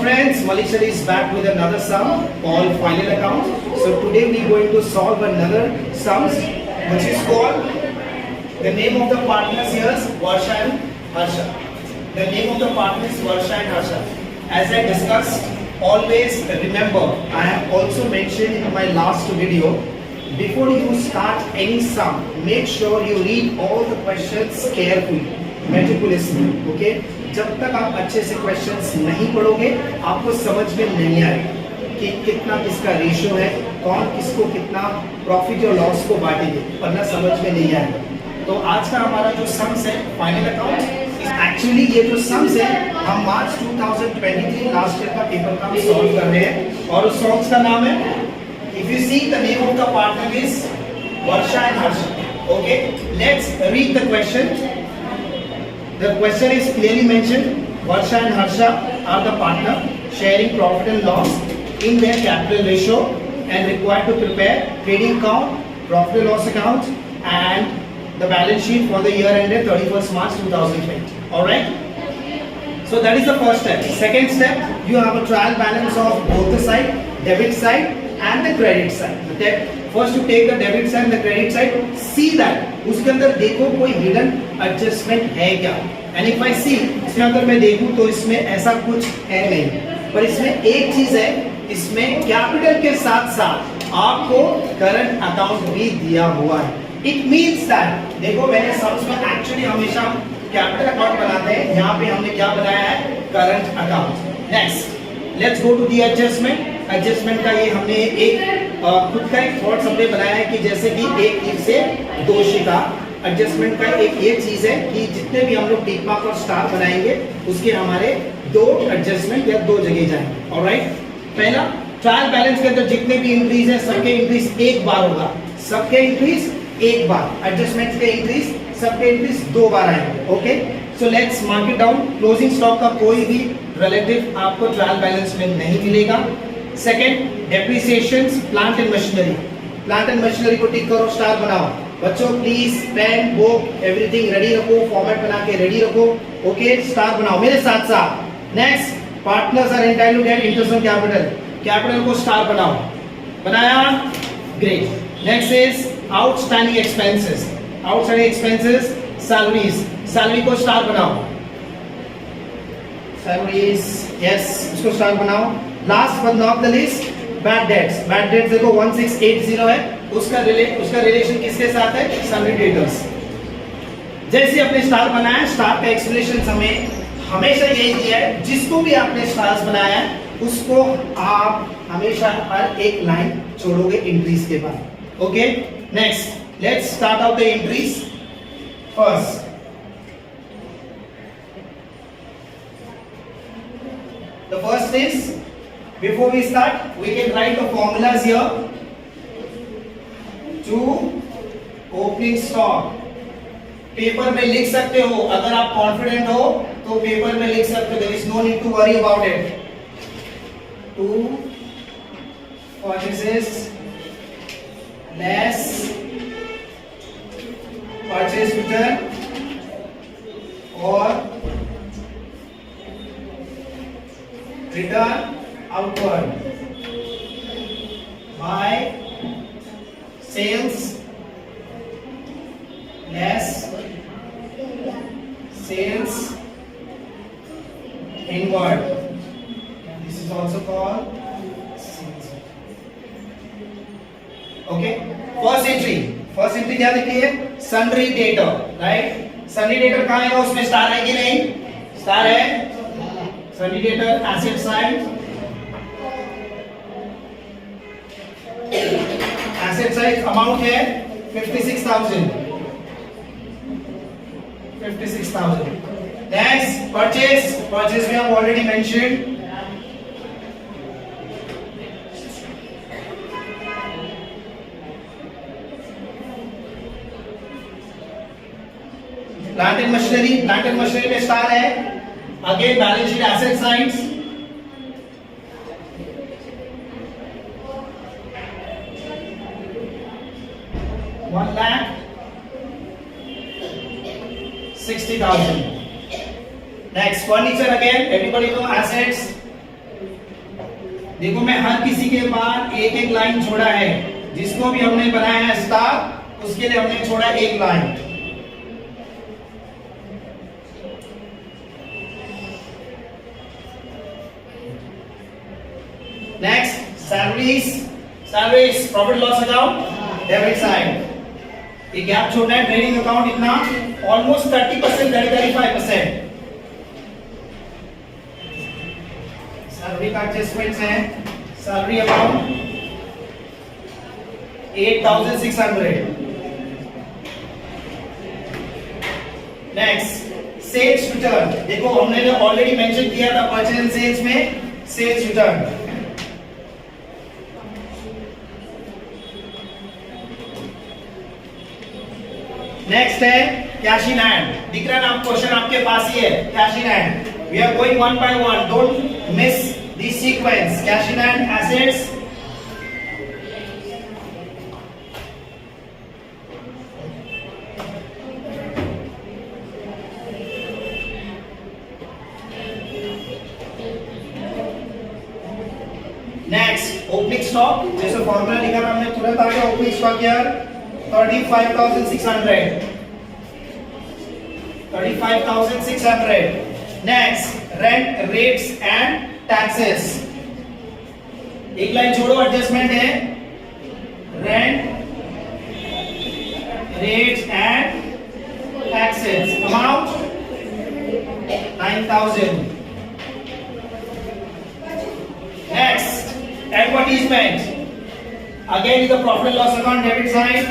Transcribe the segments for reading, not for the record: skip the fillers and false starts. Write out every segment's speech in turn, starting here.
Friends, Malisha is back with another sum called final account. So today we are going to solve another sum which is called, the name of the partners here is Varsha and Harsha. The name of the partners is Varsha and Harsha. As I discussed, always remember, I have also mentioned in my last video, before you start any sum, make sure you read all the questions carefully, meticulously, okay? जब तक आप अच्छे से questions नहीं पढ़ोगे आपको समझ में नहीं आएगा कि कितना किसका रेशियो है, कौन किसको कितना प्रॉफिट और लॉस को बांटेंगे, वरना समझ में नहीं आएगा। तो आज का हमारा जो सम्स है फाइनल अकाउंट, एक्चुअली ये जो सम्स है हम मार्च 2023 लास्ट ईयर का पेपर का सॉल्व कर रहे हैं और उस सॉल्व्स का नाम है, if you see the name of the partner is Varsha and Harsha. Okay, let's read the question. The question is clearly mentioned. Varsha and Harsha are the partner sharing profit and loss in their capital ratio and required to prepare trading account, profit and loss account, and the balance sheet for the year ended 31st March 2020. All right. So that is the first step. Second step, you have a trial balance of both the side, debit side and the credit side. First you take the debit side and the credit side. See that उसके अंदर देखो कोई hidden adjustment है क्या, and if I सी इसके अंदर मैं देखूं तो इसमें ऐसा कुछ है नहीं, पर इसमें एक चीज है, इसमें कैपिटल के साथ साथ आपको करंट अकाउंट भी दिया हुआ है। इट मींस दैट देखो मैंने सम्स में एक्चुअली हमेशा कैपिटल अकाउंट बनाते हैं, यहाँ पे हमने क्या बनाया है, current account. Next let's go to the adjustment. Adjustment का ये हमने एक खुद का एक थॉट्स हमने बनाया है कि जैसे कि एक तीर से दो शिका। एडजस्टमेंट का एक ये चीज है कि जितने भी हम लोग टिक मार्क और स्टार बनाएंगे उसके हमारे दो एडजस्टमेंट या दो जगह जाएंगे। ऑलराइट, पहला ट्रायल बैलेंस के अंदर जितने भी इंक्रीज है सबके इंक्रीज एक बार होगा, सबके इंक्रीज एक बार, एडजस्टमेंट के इंक्रीज सबके इंक्रीज दो बार आएंगे। Okay, so let's mark it down. Closing stock का कोई भी रिलेटिव आपको ट्रायल बैलेंस में नहीं मिलेगा। Second, depreciations plant and machinery, plant and machinery को टिक करो, स्टार बनाओ। बच्चों please pen book everything ready रखो, फॉर्मेट बना के रेडी रखो। ओके, स्टार बनाओ मेरे साथ साथ। Next, partners are entitled to get interest on capital, capital को स्टार बनाओ, बनाया, great. Next is outstanding expenses, outstanding expenses salaries, salary को स्टार बनाओ, सैलरीज यस उसको स्टार बनाओ। Last but not the list, bad debts, bad debts देखो 1680 है, उसका रिलेशन किसके साथ है, सन्ड्री डेटर्स। जैसे आपने स्टार बनाया, स्टार का एक्सप्लेनेशन हमें हमेशा यही दिया है, जिसको भी आपने स्टार्स बनाया है उसको आप हमेशा हर एक लाइन छोड़ोगे इंक्रीज के बाद। Okay, next let's start out the increase. First the first is, before we start we can write the formulas here to opening stock। Paper में लिख सकते हो, अगर आप कॉन्फिडेंट हो तो पेपर में लिख सकते हो, there is no need to worry about it। to purchases less purchase return or return outward by sales less sales inward, this is also called sales। okay, first entry क्या लिखी है, sundry debtor, right. sundry debtor कहाँ है, उसमें star है कि नहीं, star है। sundry debtor asset side, asset side amount है 56,000। next purchase we have already mentioned, plant and machinery में स्टार है। Again balance sheet asset sides, $1,60,000। Next, furniture again, everybody know assets, देखो मैं हर किसी के बाद एक एक लाइन छोड़ा है, जिसको भी हमने बनाया है स्टार उसके लिए हमने छोड़ा एक line. Next salaries profit loss account debit side, ये गैप छोड़ना है। ट्रेडिंग अकाउंट इतना ऑलमोस्ट 30%, 35%। सैलरी का एडजस्टमेंट्स है। Salary account 8600। Next sales return, देखो हमने ऑलरेडी मेंशन किया था परचेज एंड सेल्स में सेल्स रिटर्न। नेक्स्ट है कैश इन हैंड, दिख रहा है ना क्वेश्चन आपके पास ही है cash in hand. We are going one by one, don't miss this sequence. Cash in hand assets, next opening stock, जैसे फॉर्मूला लिखा था हमने तुरंत आ गया ओपनिंग स्टॉक यार 35,600। 35,600। Next rent rates and taxes, एक लाइन छोड़ो एडजस्टमेंट है। Rent rates and taxes amount 9,000। Next advertisement, again is the profit and loss account debit side।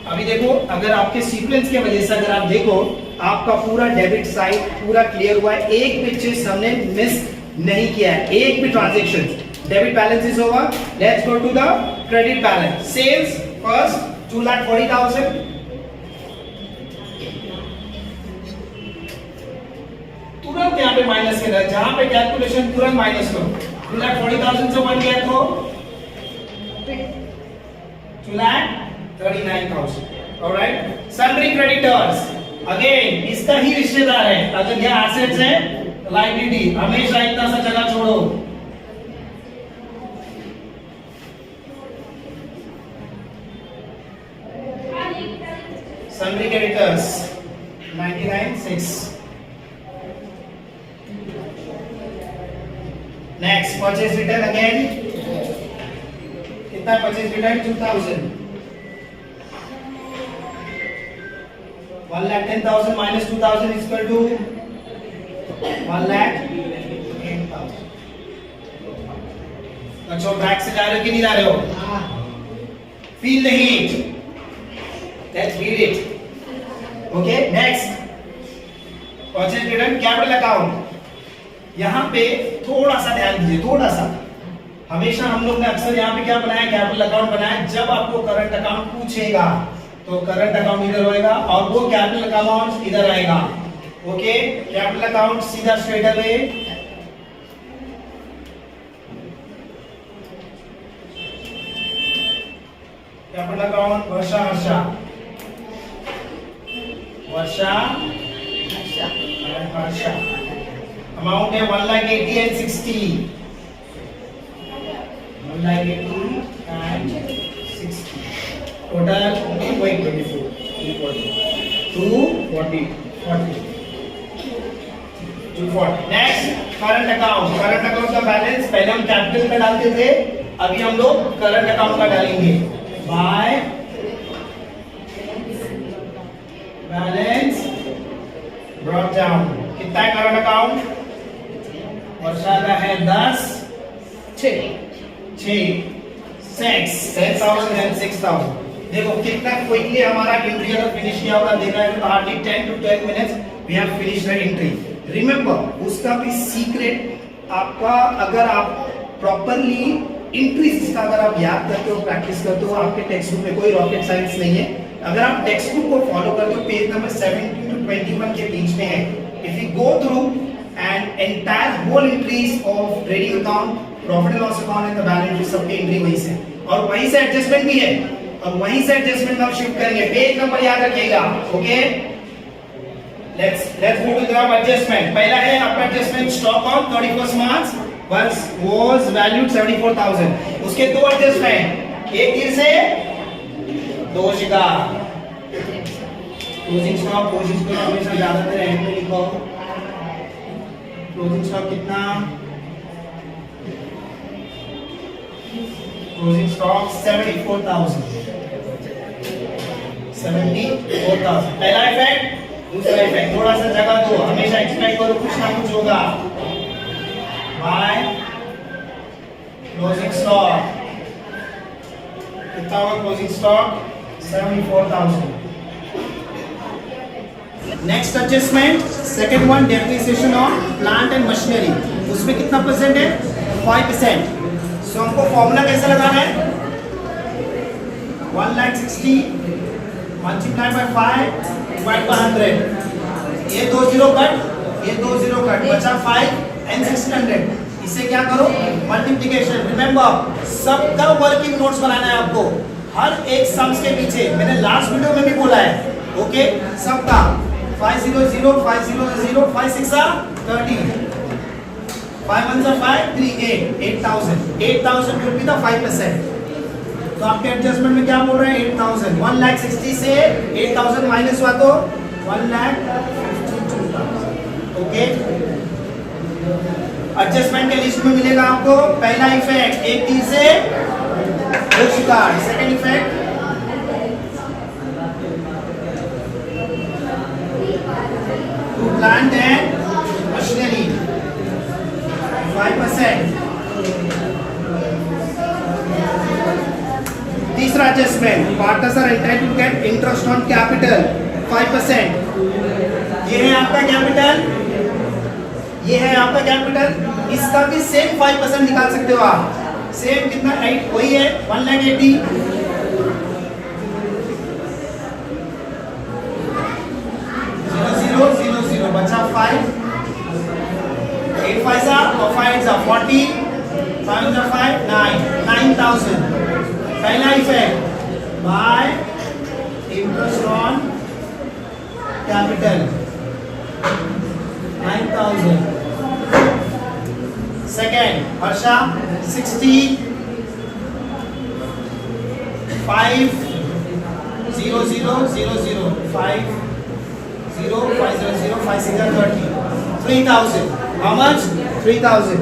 अभी देखो अगर आपके सीक्वेंस की वजह से अगर आप देखो आपका पूरा डेबिट साइड पूरा क्लियर हुआ है, एक भी चीज हमने मिस नहीं किया है, एक भी transaction. Debit balance is over, let's go to the credit balance. Sales first 2,40,000, तुरंत यहाँ पे माइनस करना है, जहां पे कैलकुलेशन तुरंत माइनस करो। 2,40,000 से 1 गया तो 2,39,000। ऑलराइट, सन्ड्री क्रेडिटर्स अगेन इसका ही रिश्तेदार है, अगर यह एसेट्स है लायबिलिटी, हमेशा इतना सा जगह छोड़ो। Sundry creditors 99,600। Next purchase return again, कितना purchase return 2,000। 1,10,000 minus 2,000 is equal to 1,08,000। अच्छा बैक से जा रहे हो कि नहीं जा रहे हो? Feel the heat, let's feel it. Okay next purchase return capital account, यहां पे थोड़ा सा ध्यान दीजिए, थोड़ा सा। हमेशा हम लोग ने अक्सर यहाँ पे क्या बनाया, कैपिटल अकाउंट बनाया। जब आपको करंट अकाउंट पूछेगा तो करंट अकाउंट इधर होएगा और वो कैपिटल अकाउंट इधर आएगा। ओके, कैपिटल अकाउंट सीधा स्ट्रेट अवे कैपिटल अकाउंट वर्षा हर्षा अमाउंट है 1,80,000 and 60। 1,80,000 and 60 total 224 240 240। Next current account, current account का बैलेंस पहले हम कैपिटल का डालते थे, अभी हम लोग करंट अकाउंट का डालेंगे। बाय बैलेंस ब्रॉट डाउन, कितना है करंट अकाउंट? वर्षा का है 10 6 6,000। देखो कितना क्विकली हमारा एंट्री अगर फिनिश किया होगा, देखा है तो hardly 10 to 12 minutes we have finish the entry. Remember उसका भी सीक्रेट आपका, अगर आप प्रॉपरली एंट्रीज का अगर आप याद करते हो, प्रैक्टिस करते हो, आपके टेक्स्ट बुक में कोई रॉकेट साइंस नहीं है। अगर आप टेक्स्ट बुक को फॉलो करते हो, पेज नंबर 17 to 21 के बीच में है। If you go through and entire whole entries of trading account, profit and loss account and the balance sheet, सबकी एंट्री वहीं से और वहीं से एडजस्टमेंट भी है। अब वहीं से एडजस्टमेंट हम शिफ्ट करेंगे, पेज नंबर याद रखिएगा, okay. Let's move to the adjustment. पहला है आपका adjustment stock on 31st March was valued 74,000। उसके दो एडजस्टमेंट, एक तीर से दो शिकार। क्लोजिंग स्टॉक हमेशा ज्यादातर एंड में लिखो। क्लोजिंग स्टॉक कितना? Closing stock 74,000। पहला इफेक्ट। दूसरा इफेक्ट, थोड़ा सा जगह दो, हमेशा एक्सपेक्ट करो कुछ ना कुछ होगा। बाय क्लोजिंग स्टॉक कितना होगा? Closing stock 74,000। Next adjustment, second one, depreciation on plant and machinery. उसमें कितना परसेंट है? 5%। सो हमको फॉर्मूला कैसे लगाना है? 1,60,000 मल्टीप्लाई बाय 5 डिवाइड बाय 100। ये 2 जीरो कट, ये 2 जीरो कट, बचा 5 एंड 1600। इसे क्या करो? मल्टीप्लिकेशन। रिमेंबर, सबका वर्किंग नोट्स बनाना है आपको, हर एक सम्स के पीछे। मैंने लास्ट वीडियो में भी बोला है, ओके। सबका 500 500 5 6 13 5 1 5 3 8 8,000 will be the 5%। तो आपके एडजस्टमेंट में क्या बोल रहे हैं? 8,000। 1,60,000 से 8,000 माइनस हुआ तो 1,52,000, ओके। एडजस्टमेंट के लिस्ट में मिलेगा आपको पहला इफेक्ट, एक तीर से दो शिकार। Second effect, to plant and machinery 5%। तीसरा adjustment, partners are entitled to get interest on capital 5%। ये है आपका कैपिटल, ये है आपका कैपिटल। इसका भी सेम 5% निकाल सकते हो आप। सेम कितना? 8, वही है 1,80,000। 0,000 बचा 5, 8 5 और 5 40, 5 5 9,000। पहला effect bye interest on capital 9,000। Second Harsha 60 5 0 0 0 0 5 0 5 0 0 5 6 30 3,000। How much? 3,000।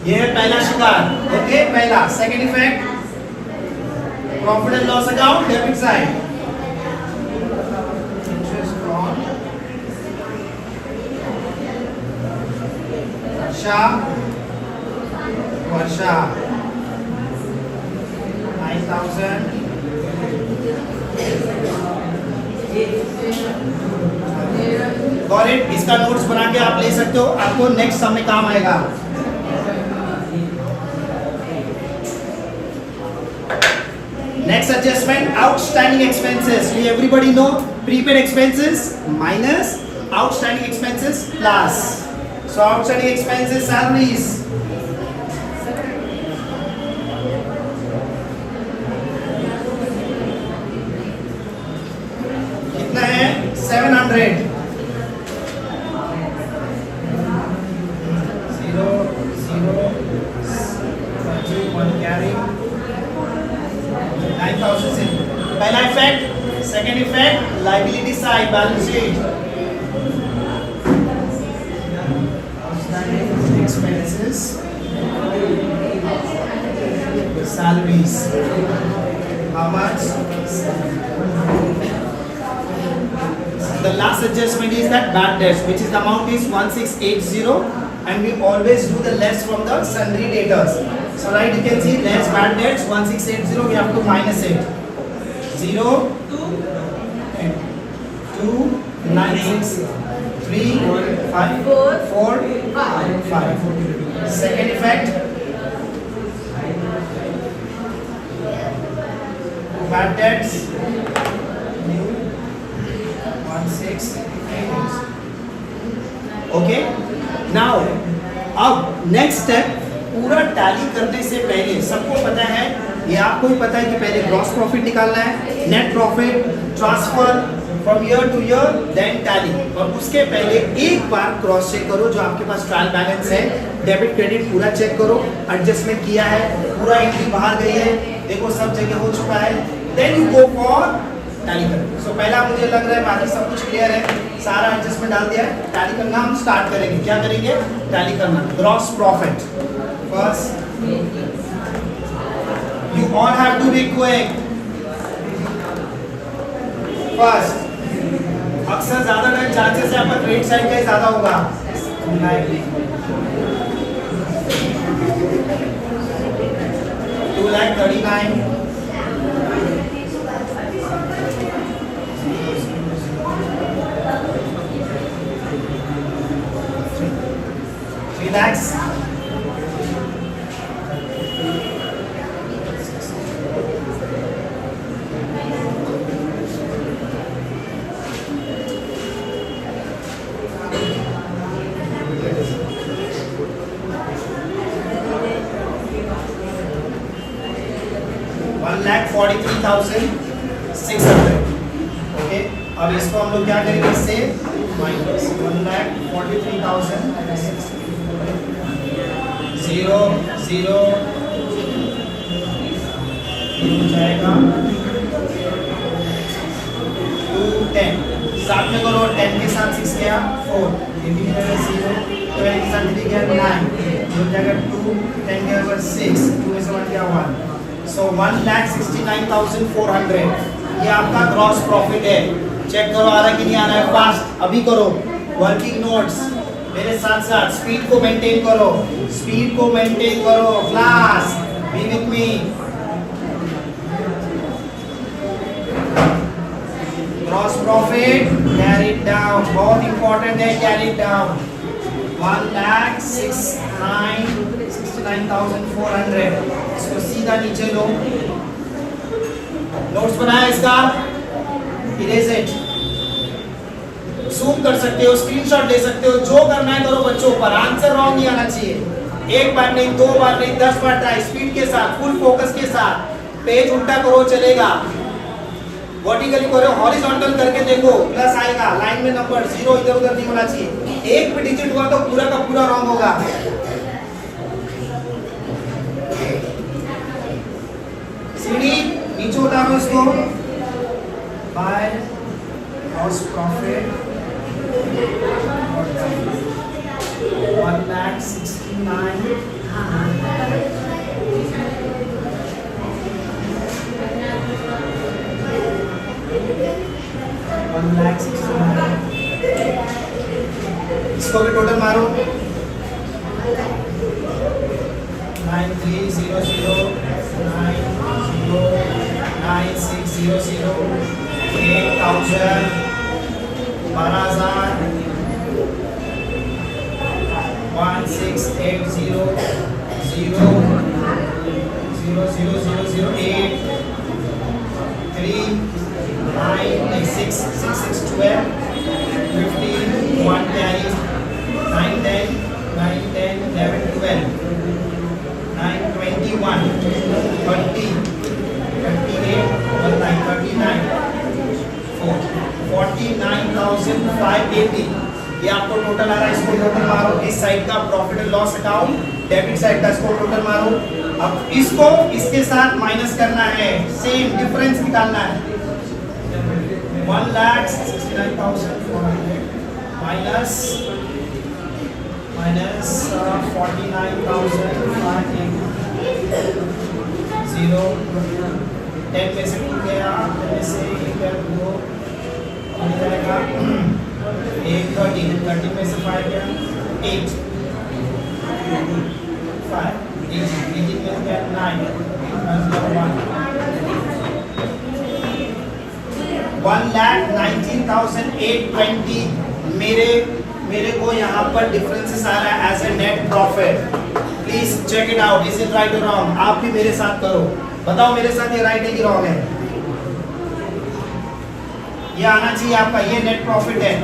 ये है पहला शिकार, ओके। पहला। Second effect, profit and loss account debit side, interest on Varsha 9,000। Got it? इसका नोट्स बना के आप ले सकते हो, आपको नेक्स्ट समय काम आएगा। Next adjustment, outstanding expenses. We everybody know prepaid expenses minus outstanding expenses plus. So outstanding expenses, salaries. कितना है? 700। 0 0 1 carry 9,000 से। पहला effect. Second effect, liability side, balance sheet, expenses, salaries. How much? The last adjustment is that bad debts, which is the amount is 1,680, and we always do the less from the sundry debtors. So right, you can see less bad debts 1,680. We have to minus it. 0 2 9 6 3 5 4 5. Second effect, bad debts 1,680. Okay. Now, अब next step, पूरा tally करने से पहले सबको पता है, ये आपको ही पता है कि पहले ग्रॉस प्रॉफिट निकालना है, net profit, transfer from year to year, then tally. और उसके पहले एक बार क्रॉस चेक करो जो आपके पास ट्रायल बैलेंस है, डेबिट क्रेडिट पूरा चेक करो, एडजस्टमेंट किया है, पूरा एंट्री बाहर गई है, देखो सब जगह हो चुका है, then you go for tally करो। सो पहला मुझे लग रहा है बाकी सब कुछ क्लियर है, सारा एडजस्टमेंट डाल दिया है, टैली करना हम स्टार्ट करेंगे। क्या करेंगे? टैली करना। Gross profit first, you all have to be quick. First, अक्सर ज्यादा टाइम चांसेस है आपका क्रेडिट साइड का ही ज्यादा होगा। 2,39,000 3 lakhs 1,43,600। ओके, अब इसको हम लोग क्या करेंगे? इससे माइनस 1,43,600, 0 0 हो जाएगा 2 10, साथ में करो, 10 के साथ 6 गया 4, 0 12 के साथ 3 गया 9, हो जाएगा 2, 10 के ऊपर 6, 2 में से 1 गया 1। So 1,69,400 ये आपका ग्रॉस प्रॉफिट है। चेक करो आ रहा है कि नहीं आ रहा है, फास्ट अभी करो। वर्किंग नोट्स मेरे साथ साथ स्पीड को मेंटेन करो, स्पीड को मेंटेन करो, class B with me. Gross profit carry down, बहुत इंपॉर्टेंट है, कैरी डाउन 1,69,400। इसको सीधा नीचे लो, नोट्स बनाया इसका, इरेज इट, जूम कर सकते हो, स्क्रीनशॉट ले सकते हो, जो करना है करो बच्चों, पर आंसर रॉन्ग नहीं आना चाहिए। एक बार नहीं, 2 बार नहीं, 10 बार ट्राई, स्पीड के साथ, फुल फोकस के साथ। पेज उल्टा करो चलेगा, वर्टिकली करो, हॉरिजॉन्टल करके देखो, प्लस आएगा, लाइन में नंबर 0 इधर उधर नहीं होना चाहिए। एक भी डिजिट हुआ तो पूरा का पूरा रॉन्ग होगा। सीढ़ी नीचे उतारो इसको, बाय ग्रॉस प्रॉफिट 1,69,000 1,69,000। इसको भी टोटल मारो, 9,300 9,600 8,000 12,000 1,680 0 0 0 0 0 8 3 9 6 6 6 12 15 1 carry 9 10 9 10 11 12 9 21 30 38 39 49,580 ये आपको टोटल आ रहा है। इसको टोटल मारो, इस साइड का profit and loss account, debit side का इसको टोटल मारो। अब इसको इसके साथ माइनस करना है, सेम डिफरेंस निकालना है। 1,69,400 माइनस 49,580 0 10 में से 2 गया, 10 में से 1 2 हो जाएगा 8 13 30 में से 5 गया 8 5 18 में गया 9 1,19,820 मेरे को यहाँ पर डिफरेंसेस आ रहा है as a net profit. Please check it out, is it right और रॉन्ग? आप भी मेरे साथ करो, बताओ मेरे साथ ये राइट है कि रॉन्ग है। ये आना चाहिए आपका, ये नेट प्रॉफिट है।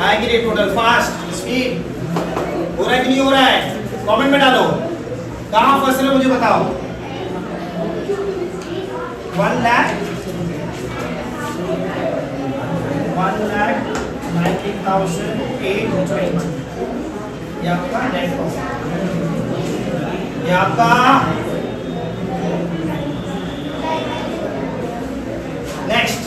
आएगी रे टोटल, फास्ट स्पीड हो रहा है कि नहीं हो रहा है? कमेंट में डालो। कहाँ फंस रहे हो मुझे बताओ। 1,90,820 ये आपका नेट प्रॉफिट, ये आपका नेक्स्ट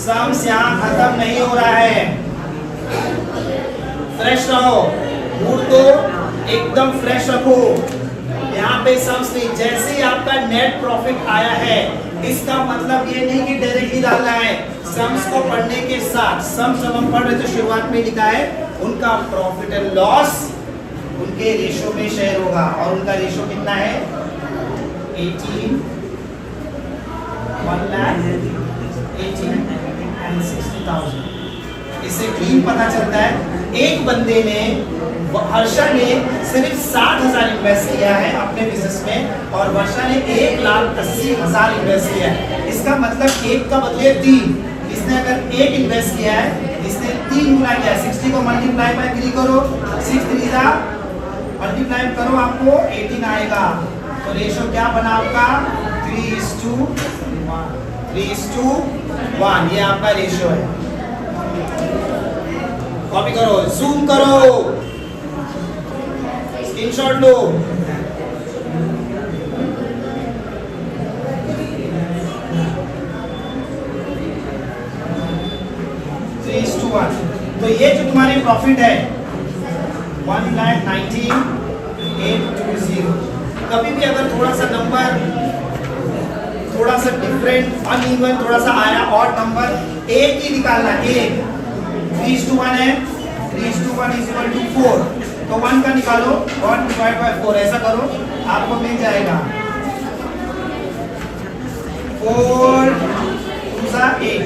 सम्स यहाँ खत्म नहीं हो रहा है। फ्रेश रहो, मूड को एकदम फ्रेश रखो। यहाँ पे सम्स नहीं, जैसे ही आपका नेट प्रॉफिट आया है इसका मतलब ये नहीं कि डायरेक्टली डालना है। सम्स को पढ़ने के साथ, सम्स जब हम पढ़ रहे थे शुरुआत में लिखा है उनका प्रॉफिट एंड लॉस उनके रेशो में शेयर होगा और उनका रेशो कितना है? 18, 1,18,60,000। इससे क्लीन पता चलता है एक बंदे ने, हर्षा ने सिर्फ 60,000 इन्वेस्ट किया है अपने बिजनेस में और वर्षा ने 1,80,000 इन्वेस्ट किया है। इसका मतलब एक का बदले 3। इसने अगर 1 इन्वेस्ट किया है, इसने 3 गुना किया है। 60 को मल्टीप्लाई बाय 3 करो, 6 3 मल्टीप्लाई करो, आपको 18 आएगा। तो रेशो क्या बना आपका? 3:1। ये आपका रेशो है। कॉपी करो, जूम करो, स्क्रीनशॉट लो। तो ये जो तुम्हारी प्रॉफिट है 1,90,820। कभी भी अगर थोड़ा सा नंबर थोड़ा सा डिफरेंट, अनइवन थोड़ा सा आया और नंबर एक ही निकालना, एक 3:1 है, 3:1 = 4। तो 1 का निकालो, 1 / 4 ऐसा करो, आपको मिल जाएगा 4 2 8।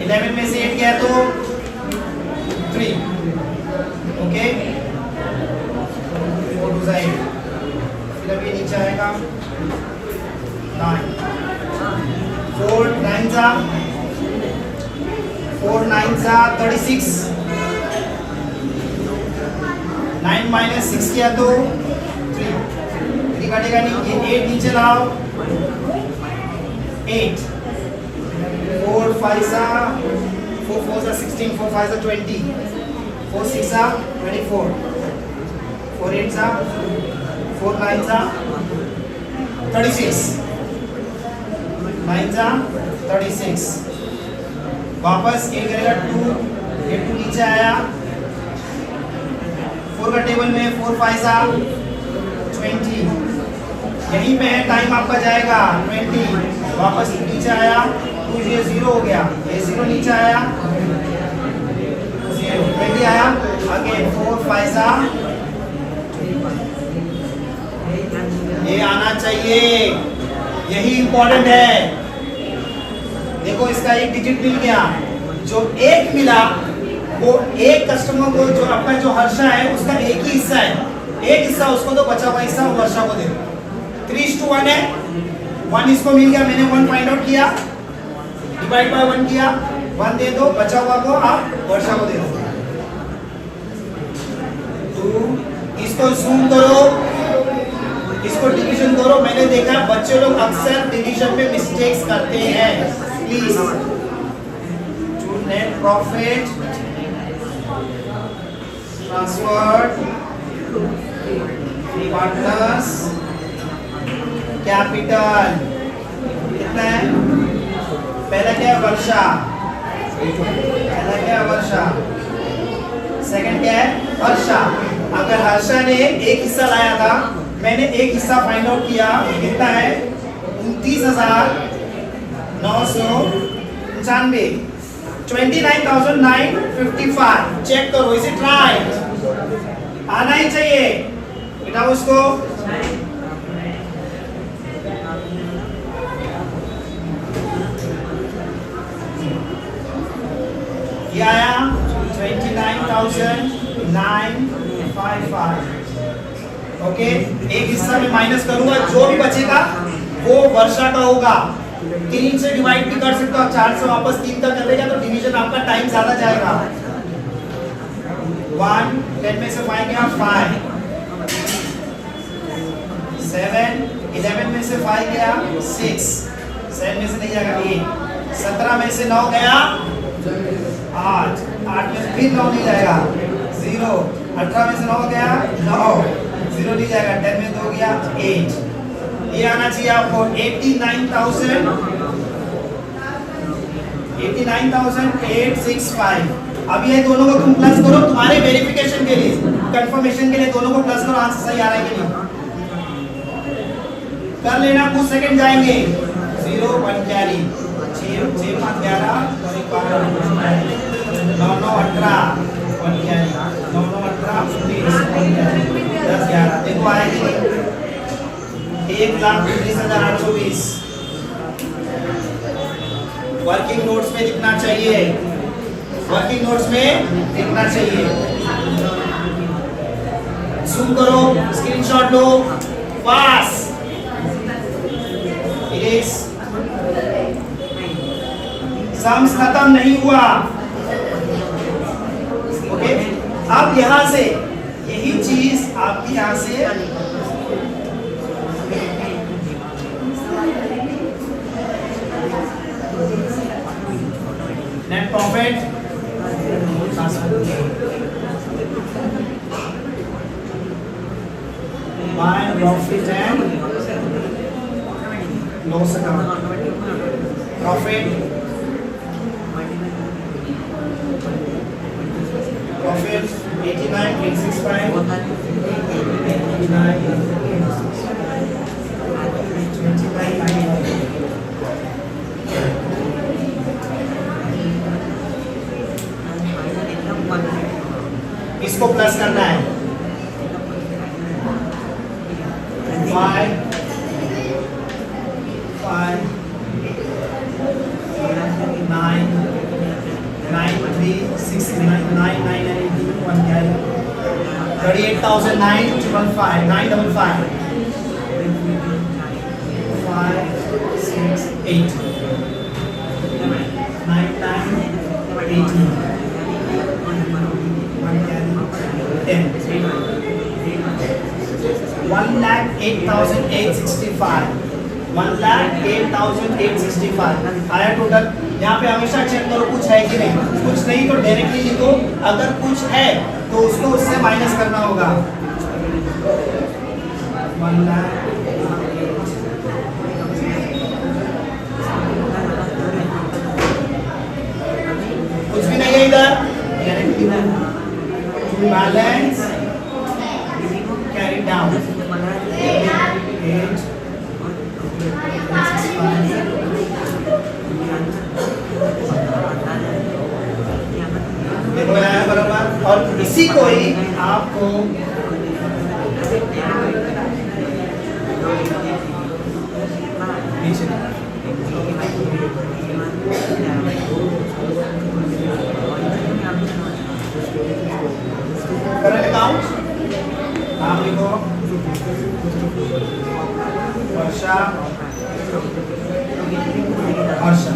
11 में से 8 गया तो 3। ओके, 4 2 8। फिर अब ये नीचे आएगा 9। 4 9 36। 9 - 6 किया तो 3 कटेगा नहीं। ये 8 नीचे लाओ, 8। 4 5 4 4 16, 4 5 20, 4 6 24, 4 8 4 9 36, 9 36। वापस ये करेगा 2, ये 2 नीचे आया, 4 का टेबल में 4 5 20। यहीं पे है, टाइम आपका जाएगा 20। वापस नीचे आया, 2 ये 0 हो गया, ये 0 नीचे आया, 0 20 आया, अगेन 4 5 ये आना चाहिए, यही इंपॉर्टेंट है। देखो इसका एक डिजिट मिल गया, जो एक मिला वो एक कस्टमर को, जो आपका जो हर्षा है उसका एक ही हिस्सा है, एक हिस्सा उसको दो, बचा हुआ हिस्सा वर्षा को दे दो। 3:1 है, 1 इसको मिल गया, मैंने 1 फाइंड आउट किया, डिवाइड बाय 1 किया, 1 दे दो, बचा हुआ को आप वर्षा को दे दो। 2 इसको जूम करो, इसको डिवीजन करो। मैंने देखा बच्चे लोग अक्सर डिवीजन में मिस्टेक्स करते हैं। Please to net profit transferred partners capital कितना है? पहला क्या है? वर्षा। पहला क्या है? वर्षा। सेकंड क्या है? हर्षा। अगर हर्षा ने एक हिस्सा लाया था, मैंने एक हिस्सा फाइंड आउट किया, कितना है? 29,995, 29,955। चेक करो, इज इट राइट? आना ही चाहिए, बिठाओ उसको। ये आया 29,955। ओके, एक हिस्सा में माइनस करूंगा, जो भी बचेगा वो वर्षा का होगा। 3 से डिवाइड भी कर सकते हो, 4 से वापस 3 तक चलेगा तो डिवीजन आपका टाइम ज्यादा जाएगा। 1 10 में से 5 गया 5, 7 11 में से 5 गया 6, 7 में से नहीं जाएगा 8, 17 में से 9 गया 8, 8 में से फिर 9 नहीं जाएगा 0, 18 में से 9 गया 9, 0 नहीं जाएगा, 10 में 2 गया 8, ये आना चाहिए आपको 89,865। अब ये दोनों को तुम प्लस करो तुम्हारे वेरिफिकेशन के लिए, कंफर्मेशन के लिए दोनों को प्लस करो, आंसर सही आ रहा है कि नहीं कर लेना, कुछ सेकंड जाएंगे। 0 1 कैरी 6 6 5 11 9 9 18 1 कैरी 9 9 18 19 10 11 देखो आएगी 1,19,820। वर्किंग नोट्स में लिखना चाहिए, वर्किंग नोट्स में लिखना चाहिए। जूम करो, स्क्रीनशॉट लो, पास इरेज। सम्स खत्म नहीं हुआ। ओके, अब यहां से यही चीज आपकी यहां से net profit by profit and loss account. Profit profit 89,865 इसको प्लस करना है 5 5 9 9 3 6 9 9 9 1 38,955 955 5 6 8 9 9 18 1,08,865 1,08,865 आया टोटल। यहाँ पे हमेशा चेक करो कुछ है कि नहीं, कुछ नहीं तो डायरेक्टली लिखो, अगर कुछ है तो उसको उससे माइनस करना होगा। 1 लाख कुछ भी नहीं है इधर, बैलेंस कैरी डाउन 8 देखो आया बराबर। और इसी को ही आपको करंट अकाउंट नाम लिखो वर्षा वर्षा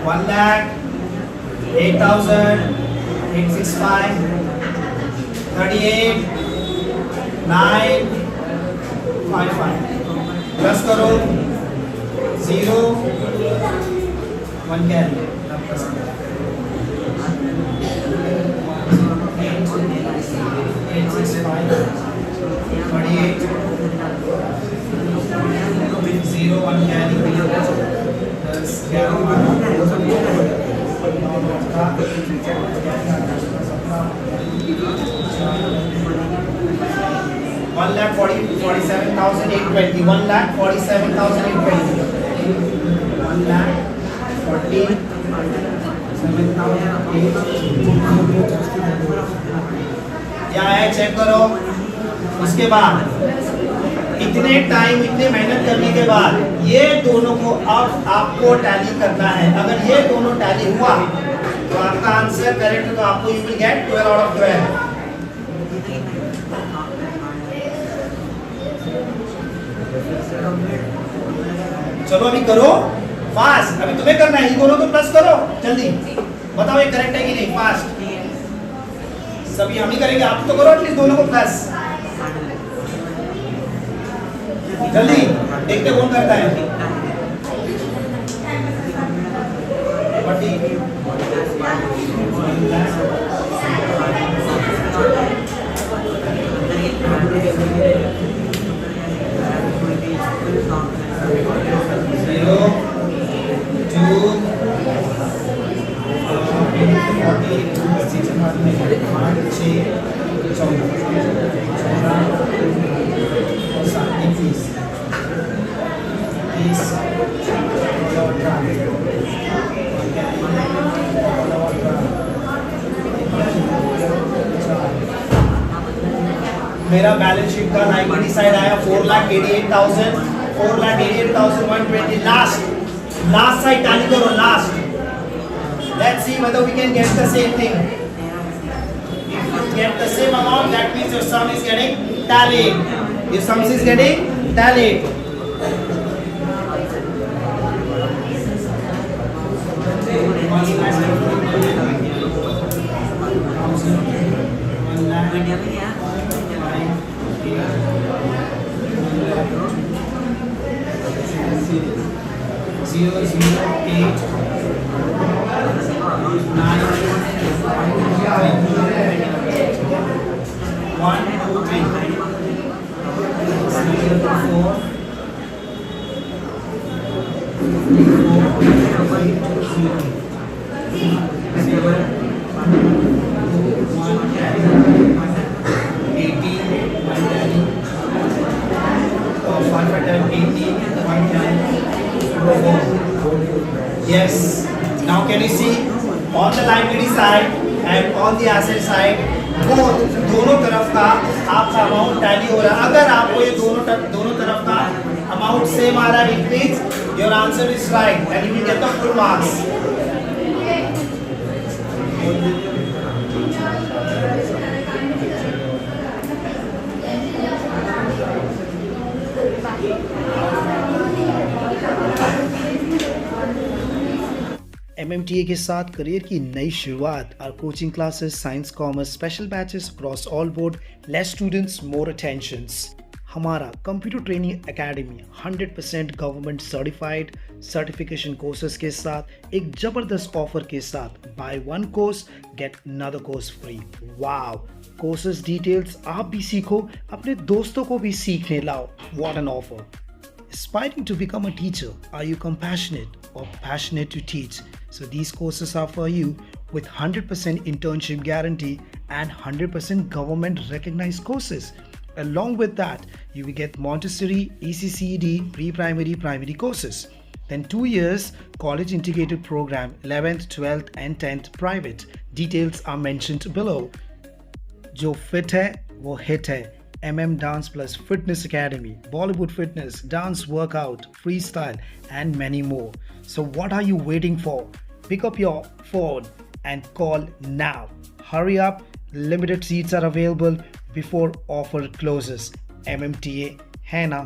1,08,865 38 955 प्लस करो 0 1 कैरी 865 38 0 1 कैरी 1,47,820 1,47,820 क्या है चेक करो। उसके बाद इतने टाइम इतने मेहनत करने के बाद ये दोनों को अब आपको टैली करना है। अगर ये दोनों टैली हुआ तो आपका आंसर करेक्ट, तो आपको you will get 12 out of 12। चलो अभी करो फास्ट, अभी तुम्हें करना है, दोनों को प्लस करो जल्दी, बताओ ये करेक्ट है कि नहीं, फास्ट। सभी हम ही करेंगे, आप तो करो एटलीस्ट दोनों को प्लस, जल्दी देखते कौन करता है। 40 0 2 मेरा बैलेंस शीट का लाइबिलिटी साइड आया 4,88,000, 4,88,120। लास्ट साइड टैली करो, last. Let's see whether we can get the same thing. If you get the same amount, that means your sum is getting tallied. Your sum is getting tallied. Zero, zero, 8, 9, 1, 2, 3, 4, 18, yes. Now can you see on the liability side and on the asset side both दोनों तरफ का आपका amount tally हो रहा है। अगर आपको ये दोनों तरफ का अमाउंट सेम आ रहा है, it means your answer is right and you will get the full marks. MMTA के साथ करियर की नई शुरुआत। Our coaching classes, science, commerce, special batches across all board, less students, more attentions. हमारा computer training academy 100% government certified certification courses के साथ एक जबरदस्त ऑफर के साथ by one course get another course free. Wow! Courses details आप भी सीखो, अपने दोस्तों को भी सीखने लाओ। What an offer! Aspiring to become a teacher, are you compassionate or passionate to teach? So these courses are for you with 100% internship guarantee and 100% government recognized courses. Along with that, you will get Montessori, ECCED, pre-primary, primary courses. Then 2 years college integrated program, 11th, 12th and 10th private. Details are mentioned below. जो fit है वो hit है। MM Dance Plus Fitness Academy, Bollywood Fitness, Dance Workout, Freestyle and many more. So what are you waiting for? Pick up your phone and call now. Hurry up, limited seats are available before offer closes. MMTA है ना?